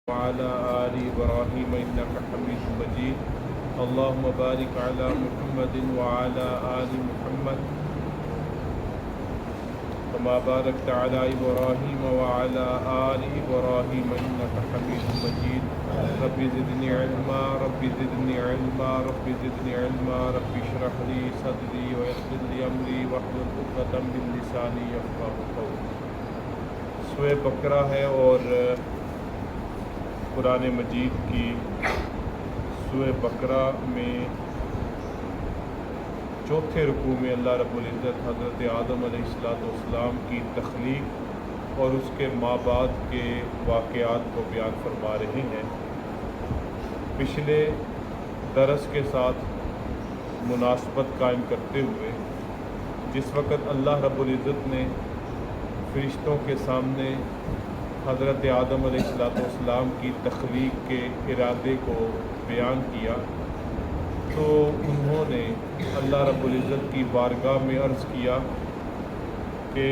وعلى آل إبراهيم إنك حميد مجيد اللهم بارك على محمد وعلى آل محمد كما باركت على إبراهيم وعلى آل إبراهيم إنك حميد مجيد رب زدني علما رب زدني علما رب زدني علما رب اشرح لي صدري ويسر لي أمري واحلل عقدة من لساني يفقهوا قولي۔ سورہ بقرہ ہے اور قرآن مجید کی سورہ بقرہ میں چوتھے رکوع میں اللہ رب العزت حضرت آدم علیہ السلام کی تخلیق اور اس کے ماں بعد کے واقعات کو بیان فرما رہے ہیں۔ پچھلے درس کے ساتھ مناسبت قائم کرتے ہوئے جس وقت اللہ رب العزت نے فرشتوں کے سامنے حضرت آدم علیہ السلام کی تخلیق کے ارادے کو بیان کیا تو انہوں نے اللہ رب العزت کی بارگاہ میں عرض کیا کہ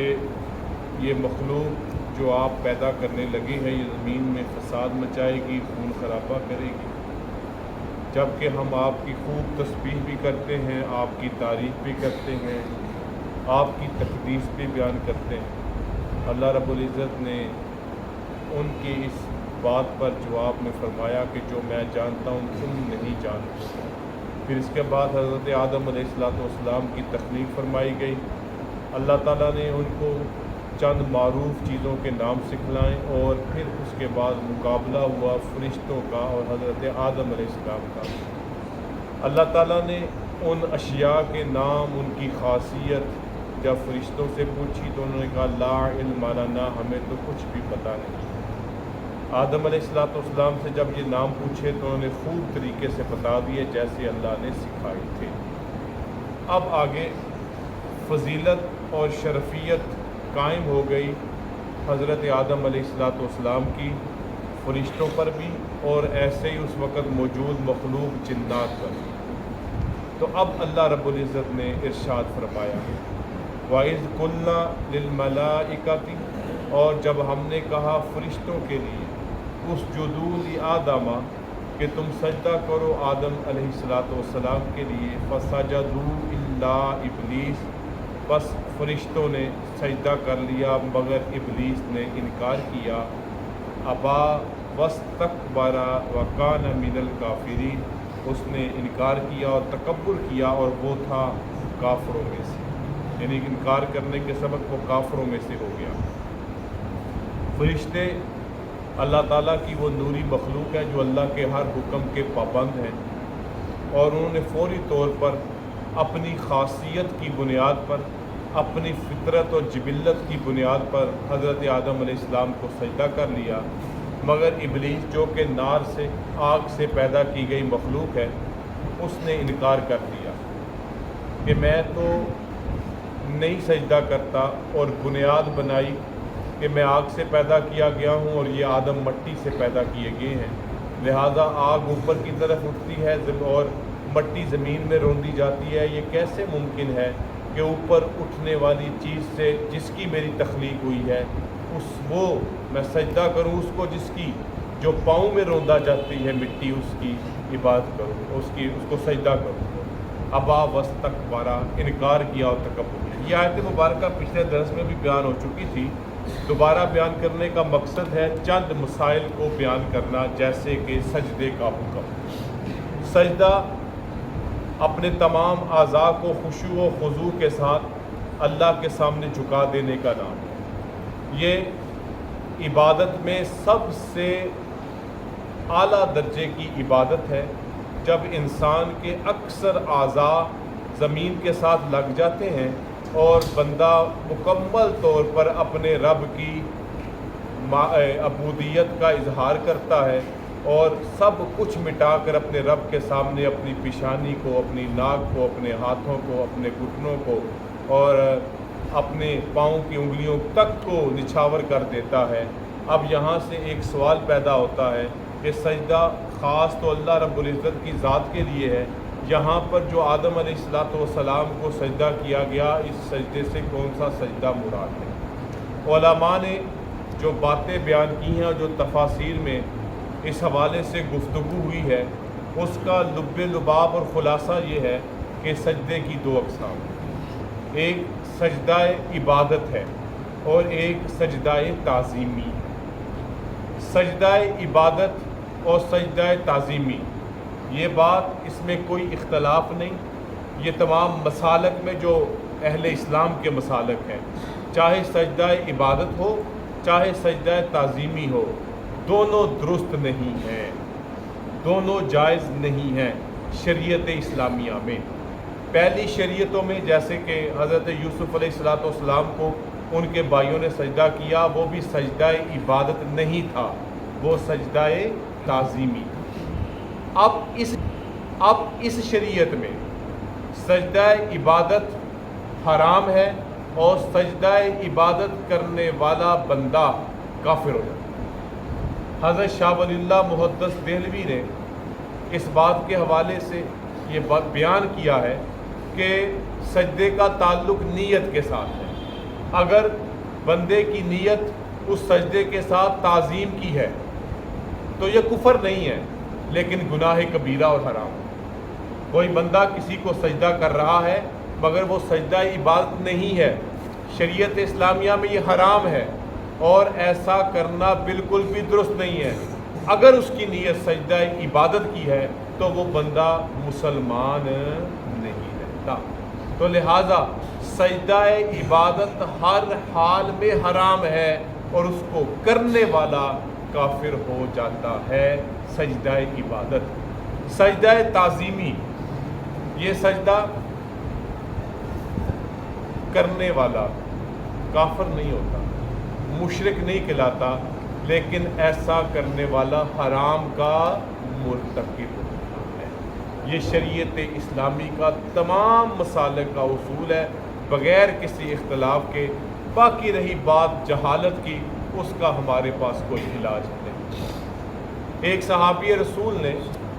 یہ مخلوق جو آپ پیدا کرنے لگے ہیں یہ زمین میں فساد مچائے گی، خون خرابہ کرے گی، جبکہ ہم آپ کی خوب تسبیح بھی کرتے ہیں، آپ کی تعریف بھی کرتے ہیں، آپ کی تقدیس بھی بیان کرتے ہیں۔ اللہ رب العزت نے ان کی اس بات پر جواب میں فرمایا کہ جو میں جانتا ہوں تم نہیں جانتے۔ پھر اس کے بعد حضرت آدم علیہ السلام کی تخلیق فرمائی گئی۔ اللہ تعالیٰ نے ان کو چند معروف چیزوں کے نام سکھلائیں اور پھر اس کے بعد مقابلہ ہوا فرشتوں کا اور حضرت آدم علیہ السلام کا۔ اللہ تعالیٰ نے ان اشیاء کے نام، ان کی خاصیت جب فرشتوں سے پوچھی تو انہوں نے کہا لا علم لنا، ہمیں تو کچھ بھی پتہ نہیں۔ آدم علیہ السلام سے جب یہ نام پوچھے تو انہوں نے خوب طریقے سے بتا دیے جیسے اللہ نے سکھائے تھے۔ اب آگے فضیلت اور شرفیت قائم ہو گئی حضرت آدم علیہ السلام کی فرشتوں پر بھی اور ایسے ہی اس وقت موجود مخلوق جنات پر بھی۔ تو اب اللہ رب العزت نے ارشاد فرمایا وَإِذْ قُلْنَا لِلْمَلَائِكَةِ، اور جب ہم نے کہا فرشتوں کے لیے اسجدوا لآدم کہ تم سجدہ کرو آدم علیہ السلام کے لیے، فسجدوا الا ابلیس، بس فرشتوں نے سجدہ کر لیا مگر ابلیس نے انکار کیا، ابا واستکبر وکان من الکافرین، اس نے انکار کیا اور تکبر کیا اور وہ تھا کافروں میں سے، یعنی انکار کرنے کے سبب وہ کافروں میں سے ہو گیا۔ فرشتے اللہ تعالیٰ کی وہ نوری مخلوق ہے جو اللہ کے ہر حکم کے پابند ہیں، اور انہوں نے فوری طور پر اپنی خاصیت کی بنیاد پر، اپنی فطرت اور جبلت کی بنیاد پر حضرت آدم علیہ السلام کو سجدہ کر لیا، مگر ابلیس جو کہ نار سے، آگ سے پیدا کی گئی مخلوق ہے، اس نے انکار کر دیا کہ میں تو نہیں سجدہ کرتا، اور بنیاد بنائی کہ میں آگ سے پیدا کیا گیا ہوں اور یہ آدم مٹی سے پیدا کیے گئے ہیں، لہذا آگ اوپر کی طرف اٹھتی ہے اور مٹی زمین میں روندی جاتی ہے، یہ کیسے ممکن ہے کہ اوپر اٹھنے والی چیز سے جس کی میری تخلیق ہوئی ہے وہ میں سجدہ کروں، اس کو جس کی جو پاؤں میں روندا جاتی ہے مٹی، اس کی عبادت کروں، اس کو سجدہ کروں۔ ابا واستکبر، انکار کیا اور تکبر کیا۔ یہ آیت مبارکہ پچھلے درس میں بھی بیان ہو چکی تھی، دوبارہ بیان کرنے کا مقصد ہے چند مسائل کو بیان کرنا، جیسے کہ سجدے کا حکم۔ سجدہ اپنے تمام اعضاء کو خشوع و خضوع کے ساتھ اللہ کے سامنے جھکا دینے کا نام ہے۔ یہ عبادت میں سب سے اعلیٰ درجے کی عبادت ہے۔ جب انسان کے اکثر اعضاء زمین کے ساتھ لگ جاتے ہیں اور بندہ مکمل طور پر اپنے رب کی عبودیت کا اظہار کرتا ہے اور سب کچھ مٹا کر اپنے رب کے سامنے اپنی پیشانی کو، اپنی ناک کو، اپنے ہاتھوں کو، اپنے گھٹنوں کو اور اپنے پاؤں کی انگلیوں تک کو نچھاور کر دیتا ہے، اب یہاں سے ایک سوال پیدا ہوتا ہے کہ سجدہ خاص تو اللہ رب العزت کی ذات کے لیے ہے، یہاں پر جو آدم علیہ السلام کو سجدہ کیا گیا، اس سجدے سے کون سا سجدہ مراد ہے؟ علماء نے جو باتیں بیان کی ہیں اور جو تفاسیر میں اس حوالے سے گفتگو ہوئی ہے، اس کا لب لباب اور خلاصہ یہ ہے کہ سجدے کی دو اقسام، ایک سجدہ عبادت ہے اور ایک سجدہ تعظیمی۔ سجدہ عبادت اور سجدہ تعظیمی، یہ بات اس میں کوئی اختلاف نہیں، یہ تمام مسالک میں جو اہل اسلام کے مسالک ہیں، چاہے سجدہ عبادت ہو چاہے سجدہ تعظیمی ہو، دونوں درست نہیں ہیں، دونوں جائز نہیں ہیں شریعت اسلامیہ میں۔ پہلی شریعتوں میں جیسے کہ حضرت یوسف علیہ السلام کو ان کے بھائیوں نے سجدہ کیا، وہ بھی سجدہ عبادت نہیں تھا، وہ سجدہ تعظیمی تھا۔ اب اس شریعت میں سجدہ عبادت حرام ہے اور سجدہ عبادت کرنے والا بندہ کافر ہو جاتا ہے۔ حضرت شاہ ولی اللہ محدث دہلوی نے اس بات کے حوالے سے یہ بیان کیا ہے کہ سجدے کا تعلق نیت کے ساتھ ہے، اگر بندے کی نیت اس سجدے کے ساتھ تعظیم کی ہے تو یہ کفر نہیں ہے لیکن گناہ کبیرہ اور حرام۔ کوئی بندہ کسی کو سجدہ کر رہا ہے مگر وہ سجدہ عبادت نہیں ہے، شریعت اسلامیہ میں یہ حرام ہے اور ایسا کرنا بالکل بھی درست نہیں ہے۔ اگر اس کی نیت سجدہ عبادت کی ہے تو وہ بندہ مسلمان نہیں رہتا۔ تو لہٰذا سجدہ عبادت ہر حال میں حرام ہے اور اس کو کرنے والا کافر ہو جاتا ہے۔ سجدہ عبادت، سجدہ تعظیمی، یہ سجدہ کرنے والا کافر نہیں ہوتا، مشرک نہیں کہلاتا، لیکن ایسا کرنے والا حرام کا مرتکب ہوتا ہے۔ یہ شریعت اسلامی کا تمام مسالک کا اصول ہے بغیر کسی اختلاف کے۔ باقی رہی بات جہالت کی، اس کا ہمارے پاس کوئی علاج نہیں۔ ایک صحابی رسول نے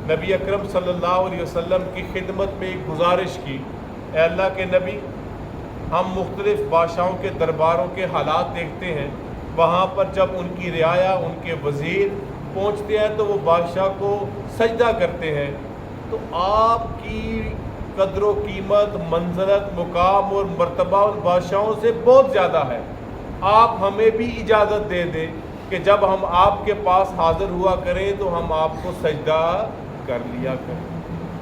نبی اکرم صلی اللہ علیہ وسلم کی خدمت میں ایک گزارش کی، اے اللہ کے نبی، ہم مختلف بادشاہوں کے درباروں کے حالات دیکھتے ہیں، وہاں پر جب ان کی رعایا، ان کے وزیر پہنچتے ہیں تو وہ بادشاہ کو سجدہ کرتے ہیں، تو آپ کی قدر و قیمت، منزلت، مقام اور مرتبہ ان بادشاہوں سے بہت زیادہ ہے، آپ ہمیں بھی اجازت دے دیں کہ جب ہم آپ کے پاس حاضر ہوا کریں تو ہم آپ کو سجدہ کر لیا کریں۔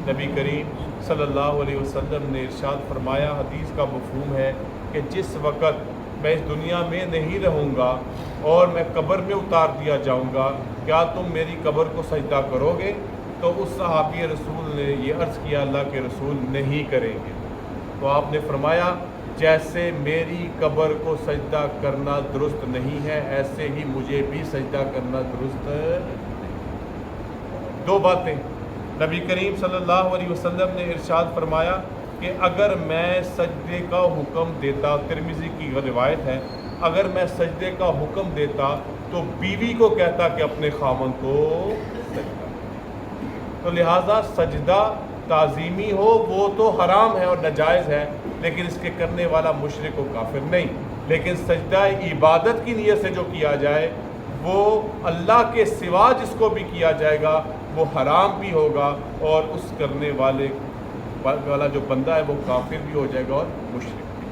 نبی کریم صلی اللہ علیہ وسلم نے ارشاد فرمایا، حدیث کا مفہوم ہے کہ جس وقت میں اس دنیا میں نہیں رہوں گا اور میں قبر میں اتار دیا جاؤں گا، کیا تم میری قبر کو سجدہ کرو گے؟ تو اس صحابی رسول نے یہ عرض کیا، اللہ کے رسول نہیں کریں گے۔ تو آپ نے فرمایا، جیسے میری قبر کو سجدہ کرنا درست نہیں ہے ایسے ہی مجھے بھی سجدہ کرنا درست نہیں۔ دو باتیں نبی کریم صلی اللہ علیہ وسلم نے ارشاد فرمایا کہ اگر میں سجدے کا حکم دیتا، ترمذی کی روایت ہے، اگر میں سجدے کا حکم دیتا تو بیوی کو کہتا کہ اپنے خاوند کو سجدہ۔ تو لہٰذا سجدہ تعظیمی ہو وہ تو حرام ہے اور ناجائز ہے، لیکن اس کے کرنے والا مشرک و کافر نہیں۔ لیکن سجدہ عبادت کی نیت سے جو کیا جائے وہ اللہ کے سوا جس کو بھی کیا جائے گا وہ حرام بھی ہوگا اور اس کرنے والا جو بندہ ہے وہ کافر بھی ہو جائے گا اور مشرک بھی۔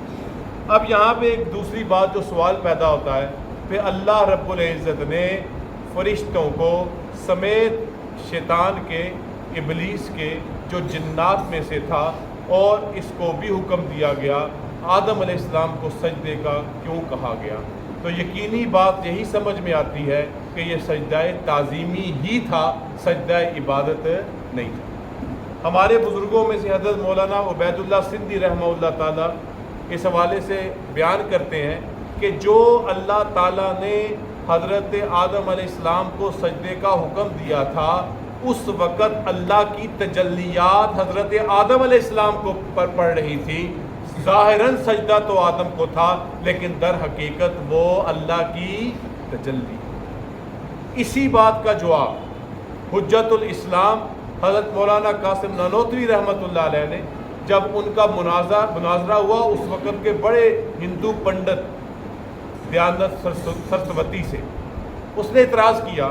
اب یہاں پہ ایک دوسری بات جو سوال پیدا ہوتا ہے، پھر اللہ رب العزت نے فرشتوں کو سمیت شیطان کے، ابلیس کے جو جنات میں سے تھا، اور اس کو بھی حکم دیا گیا، آدم علیہ السلام کو سجدے کا کیوں کہا گیا؟ تو یقینی بات یہی سمجھ میں آتی ہے کہ یہ سجدہ تعظیمی ہی تھا، سجدہ عبادت نہیں تھا۔ ہمارے بزرگوں میں سے حضرت مولانا عبید اللہ سندھی رحمہ اللہ تعالیٰ اس حوالے سے بیان کرتے ہیں کہ جو اللہ تعالیٰ نے حضرت آدم علیہ السلام کو سجدے کا حکم دیا تھا، اس وقت اللہ کی تجلیات حضرت آدم علیہ السلام کو پر پڑ رہی تھی۔ ظاہراً سجدہ تو آدم کو تھا لیکن در حقیقت وہ اللہ کی تجلی۔ اسی بات کا جواب حجت الاسلام حضرت مولانا قاسم نانوتوی رحمۃ اللہ علیہ نے جب ان کا مناظرہ ہوا اس وقت کے بڑے ہندو پنڈت دیانت سرسوتی سے، اس نے اعتراض کیا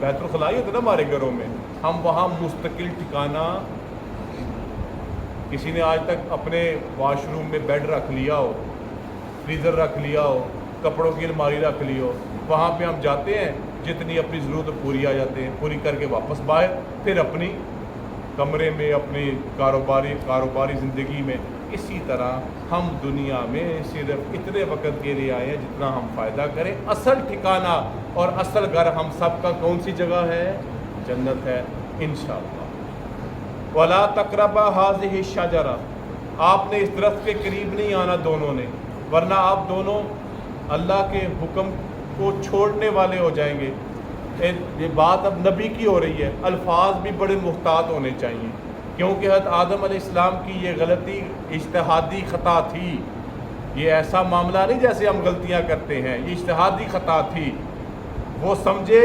بیت الخلاء ہوتا ہے نا ہمارے گھروں میں، ہم وہاں مستقل ٹھکانہ، کسی نے آج تک اپنے واش روم میں بیڈ رکھ لیا ہو، فریزر رکھ لیا ہو، کپڑوں کی الماری رکھ لی ہو، وہاں پہ ہم جاتے ہیں، جتنی اپنی ضرورت پوری آ جاتے ہیں، پوری کر کے واپس باہر، پھر اپنی کمرے میں، اپنی کاروباری زندگی میں۔ اسی طرح ہم دنیا میں صرف اتنے وقت کے لیے آئے ہیں جتنا ہم فائدہ کریں۔ اصل ٹھکانہ اور اصل گھر ہم سب کا کون سی جگہ ہے؟ جنت ہے انشاءاللہ۔ وَلَا تَقْرَبَا هَٰذِهِ الشَّجَرَةَ، آپ نے اس درخت کے قریب نہیں آنا دونوں نے، ورنہ آپ دونوں اللہ کے حکم کو چھوڑنے والے ہو جائیں گے۔ یہ بات اب نبی کی ہو رہی ہے، الفاظ بھی بڑے محتاط ہونے چاہیے، کیونکہ حضرت آدم علیہ السلام کی یہ غلطی اجتہادی خطا تھی۔ یہ ایسا معاملہ نہیں جیسے ہم غلطیاں کرتے ہیں، یہ اجتہادی خطا تھی۔ وہ سمجھے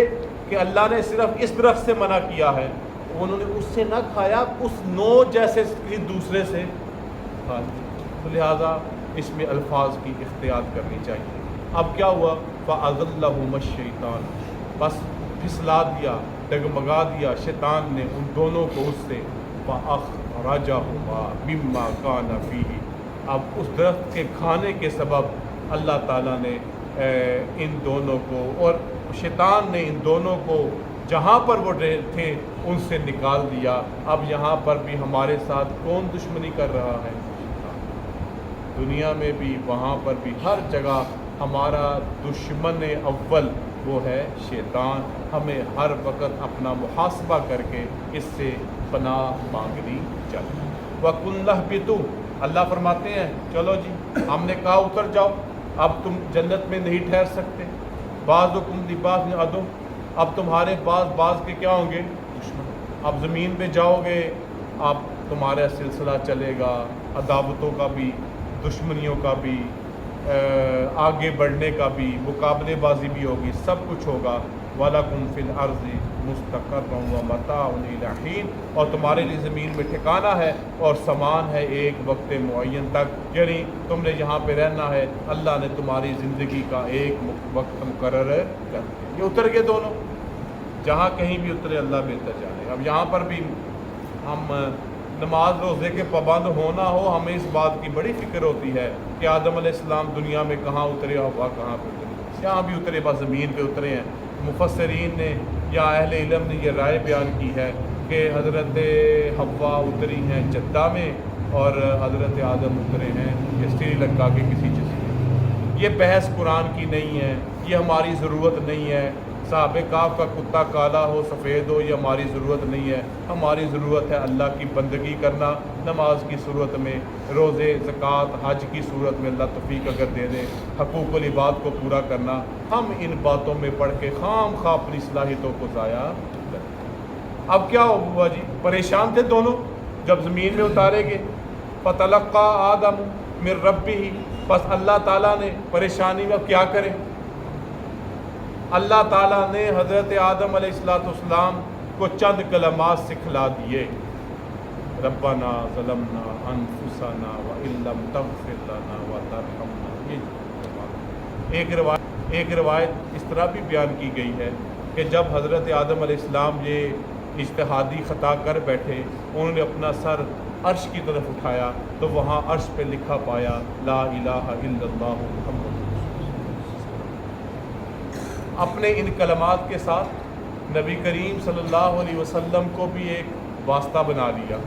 کہ اللہ نے صرف اس درخت سے منع کیا ہے، انہوں نے اس سے نہ کھایا، اس نو جیسے دوسرے سے کھا، تو لہٰذا اس میں الفاظ کی احتیاط کرنی چاہیے۔ اب کیا ہوا؟ فَأَضَلَّهُمَا الشَّيْطَانُ، بس پھسلا دیا، ڈگمگا دیا شیطان نے ان دونوں کو اس سے، فَأَخْرَجَهُمَا مِمَّا كَانَ فِيهِ، اب اس درخت کے کھانے کے سبب اللہ تعالیٰ نے ان دونوں کو اور شیطان نے ان دونوں کو جہاں پر وہ تھے ان سے نکال دیا۔ اب یہاں پر بھی ہمارے ساتھ کون دشمنی کر رہا ہے؟ دنیا میں بھی، وہاں پر بھی، ہر جگہ ہمارا دشمن اول وہ ہے شیطان۔ ہمیں ہر وقت اپنا محاسبہ کر کے اس سے پناہ مانگنی چاہیے۔ وَقُلْنَا اهْبِطُوا، اللہ فرماتے ہیں چلو جی، ہم نے کہا اتر جاؤ، اب تم جنت میں نہیں ٹھہر سکتے۔ بَعْضُكُمْ لِبَعْضٍ عَدُوٌّ، اب تمہارے بعض کے کیا ہوں گے؟ دشمن۔ اب زمین پہ جاؤ گے، اب تمہارا سلسلہ چلے گا، عداوتوں کا بھی، دشمنیوں کا بھی، آگے بڑھنے کا بھی، مقابلے بازی بھی ہوگی، سب کچھ ہوگا۔ وَلَكُمْ فِي الْأَرْضِ مُسْتَقَرٌّ وَمَتَاعٌ إِلَىٰ حِينٍ، اور تمہارے لیے زمین میں ٹھکانہ ہے اور سامان ہے ایک وقت معین تک، یعنی تم نے یہاں پہ رہنا ہے، اللہ نے تمہاری زندگی کا ایک وقت مقرر کر دیا۔ یہ اتر گئے دونوں، جہاں کہیں بھی اترے اللہ بہتر جانے۔ اب یہاں پر بھی ہم نماز روزے کے پابند ہونا ہو، ہمیں اس بات کی بڑی فکر ہوتی ہے کہ آدم علیہ السلام دنیا میں کہاں اترے، ہوا کہاں پہ اترے، یہاں بھی اترے، بس زمین پہ اترے ہیں۔ مفسرین نے یا اہل علم نے یہ رائے بیان کی ہے کہ حضرت حوا اتری ہیں جدہ میں اور حضرت آدم اترے ہیں یہ سری لنکا کے کسی جزیرے میں۔ یہ بحث قرآن کی نہیں ہے، یہ ہماری ضرورت نہیں ہے۔ صحابہ کہف کا کتا کالا ہو سفید ہو، یہ ہماری ضرورت نہیں ہے۔ ہماری ضرورت ہے اللہ کی بندگی کرنا، نماز کی صورت میں، روزے، زکوٰۃ، حج کی صورت میں اللہ توفیق اگر دے دے، حقوق العباد کو پورا کرنا۔ ہم ان باتوں میں پڑھ کے خام خواہ اپنی صلاحیتوں کو ضائع کریں۔ اب کیا ہوا جی؟ پریشان تھے دونوں جب زمین میں اتارے گئے۔ فَتَلَقَّىٰ آدَمُ مِن رَبِّهِ، بس اللہ تعالیٰ نے پریشانی میں اب کیا کریں؟ اللہ تعالیٰ نے حضرت آدم علیہ السلام کو چند کلمات سکھلا دیے۔ ربنا ظلمنا انفسنا وان لم تغفر لنا وترحمنا۔ ایک روایت اس طرح بھی بیان کی گئی ہے کہ جب حضرت آدم علیہ السلام یہ اجتہادی خطا کر بیٹھے، انہوں نے اپنا سر عرش کی طرف اٹھایا تو وہاں عرش پہ لکھا پایا لا الہ الا اللہ محمد۔ اپنے ان کلمات کے ساتھ نبی کریم صلی اللہ علیہ وسلم کو بھی ایک واسطہ بنا لیا۔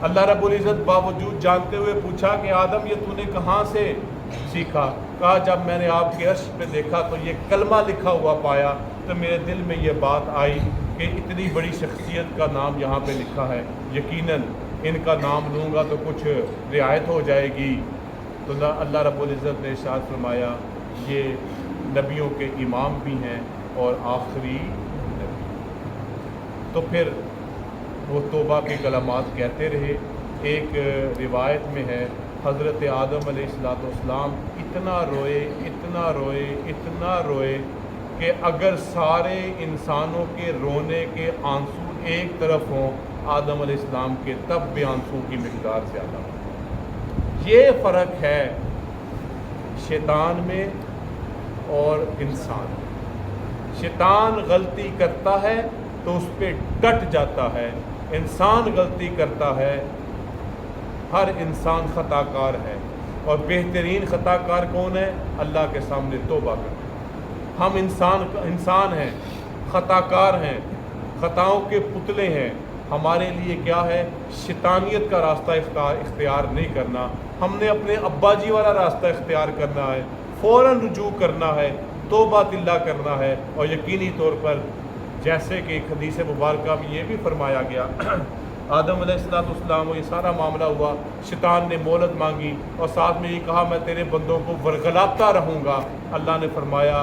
اللہ رب العزت باوجود جانتے ہوئے پوچھا کہ آدم یہ تو نے کہاں سے سیکھا؟ کہا جب میں نے آپ کے عرش پہ دیکھا تو یہ کلمہ لکھا ہوا پایا تو میرے دل میں یہ بات آئی کہ اتنی بڑی شخصیت کا نام یہاں پہ لکھا ہے، یقیناً ان کا نام لوں گا تو کچھ رعایت ہو جائے گی۔ تو اللہ رب العزت نے ارشاد فرمایا یہ نبیوں کے امام بھی ہیں اور آخری نبی۔ تو پھر وہ توبہ کے کلمات کہتے رہے۔ ایک روایت میں ہے حضرت آدم علیہ السلام اتنا روئے کہ اگر سارے انسانوں کے رونے کے آنسو ایک طرف ہوں آدم علیہ السلام کے تب بھی آنسو کی مقدار زیادہ ہو۔ یہ فرق ہے شیطان میں اور انسان۔ شیطان غلطی کرتا ہے تو اس پہ ڈٹ جاتا ہے، انسان غلطی کرتا ہے، ہر انسان خطا کار ہے، اور بہترین خطا کار کون ہے؟ اللہ کے سامنے توبہ کرنا۔ ہم انسان ہیں، خطا کار ہیں، خطاؤں کے پتلے ہیں۔ ہمارے لیے کیا ہے؟ شیطانیت کا راستہ اختیار نہیں کرنا، ہم نے اپنے ابا جی والا راستہ اختیار کرنا ہے، فوراً رجوع کرنا ہے، توبہ اللہ کرنا ہے۔ اور یقینی طور پر جیسے کہ ایک حدیث مبارکہ میں یہ بھی فرمایا گیا، آدم علیہ السلام وہ یہ سارا معاملہ ہوا، شیطان نے مہلت مانگی اور ساتھ میں یہ کہا میں تیرے بندوں کو ورغلاتا رہوں گا۔ اللہ نے فرمایا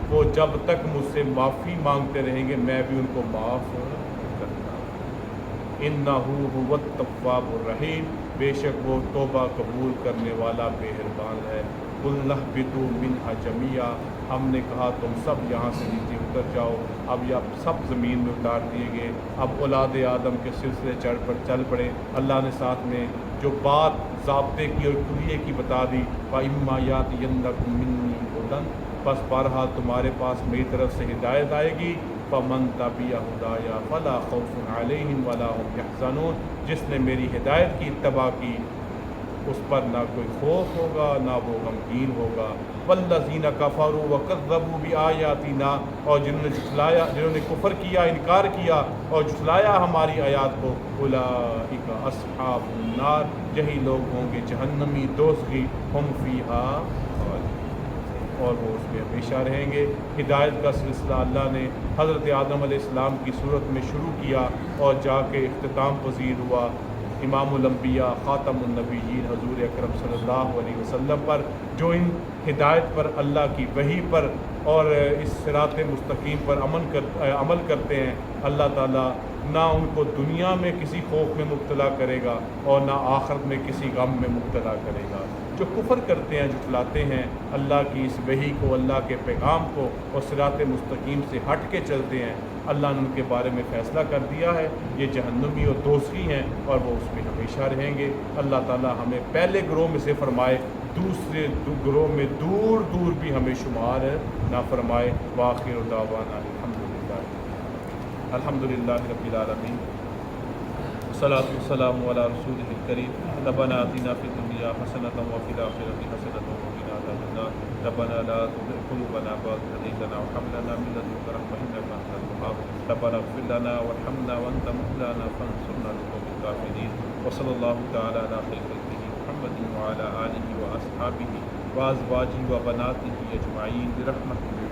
وہ جب تک مجھ سے معافی مانگتے رہیں گے میں بھی ان کو معاف کرتا ہوں۔ انہ هو التواب الرحیم، بے شک وہ توبہ قبول کرنے والا مہربان ہے۔ قُلْ اهْبِطُوا مِنْهَا جَمِيعًا، ہم نے کہا تم سب یہاں سے نیچے اتر جاؤ۔ اب یہ سب زمین میں اتار دیے گئے، اب اولاد آدم کے سلسلے چل پڑے۔ اللہ نے ساتھ میں جو بات ضابطے کی اور کلیے کی بتا دی، فَإِمَّا يَأْتِيَنَّكُم مِّنِّي هُدًى، بس بہرحال تمہارے پاس میری طرف سے ہدایت آئے گی، فَمَن تَبِعَ هُدَايَ فَلَا خَوْفٌ عَلَيْهِمْ وَلَا هُمْ يَحْزَنُونَ، جس نے میری ہدایت کی اتباع کی اس پر نہ کوئی خوف ہوگا نہ وہ غمگین ہوگا۔ وَالَّذِينَ كَفَرُوا وَكَذَّبُوا بِآيَاتِنَا، اور جنہوں نے کفر کیا، انکار کیا اور جھٹلایا ہماری آیات کو، اولئک اصحاب النار، یہی لوگ ہوں گے جہنمی دوزخی، ہم فیہا خالدون، اور وہ اس میں ہمیشہ رہیں گے۔ ہدایت کا سلسلہ اللہ نے حضرت آدم علیہ السلام کی صورت میں شروع کیا اور جا کے اختتام پذیر ہوا امام الانبیاء خاتم النبیین حضور اکرم صلی اللہ علیہ وسلم پر، جو ان ہدایت پر، اللہ کی وحی پر اور اس صراط مستقیم پر عمل کرتے ہیں، اللہ تعالیٰ نہ ان کو دنیا میں کسی خوف میں مبتلا کرے گا اور نہ آخرت میں کسی غم میں مبتلا کرے گا۔ جو کفر کرتے ہیں، جھٹلاتے ہیں اللہ کی اس وحی کو، اللہ کے پیغام کو، اور صراط مستقیم سے ہٹ کے چلتے ہیں، اللہ نے ان کے بارے میں فیصلہ کر دیا ہے یہ جہنمی اور دوزخی ہیں اور وہ اس میں ہمیشہ رہیں گے۔ اللہ تعالیٰ ہمیں پہلے گروہ میں سے فرمائے، دوسرے گروہ میں دور دور بھی ہمیں شمار نہ فرمائے۔ وآخر دعوانا الحمدللہ رب العالمین، والصلاۃ والسلام علی رسولہ الکریم۔ ربنا آتنا فی الدنیا حسنۃ وفی الآخرۃ حسنۃ وقنا عذاب النار۔ ربنا لا تزغ قلوبنا بعد إذ هديتنا وهب لنا من لدنك رحمة إنك أنت الوهاب۔ ربنا اغفر لنا وارحمنا وأنت مولانا فانصرنا على القوم الكافرين۔ وصلی اللہ تعالی علی خیر خلقہ محمد وعلی آلہ وأصحابہ وأزواجہ وبناتہ اجمعین برحمتہ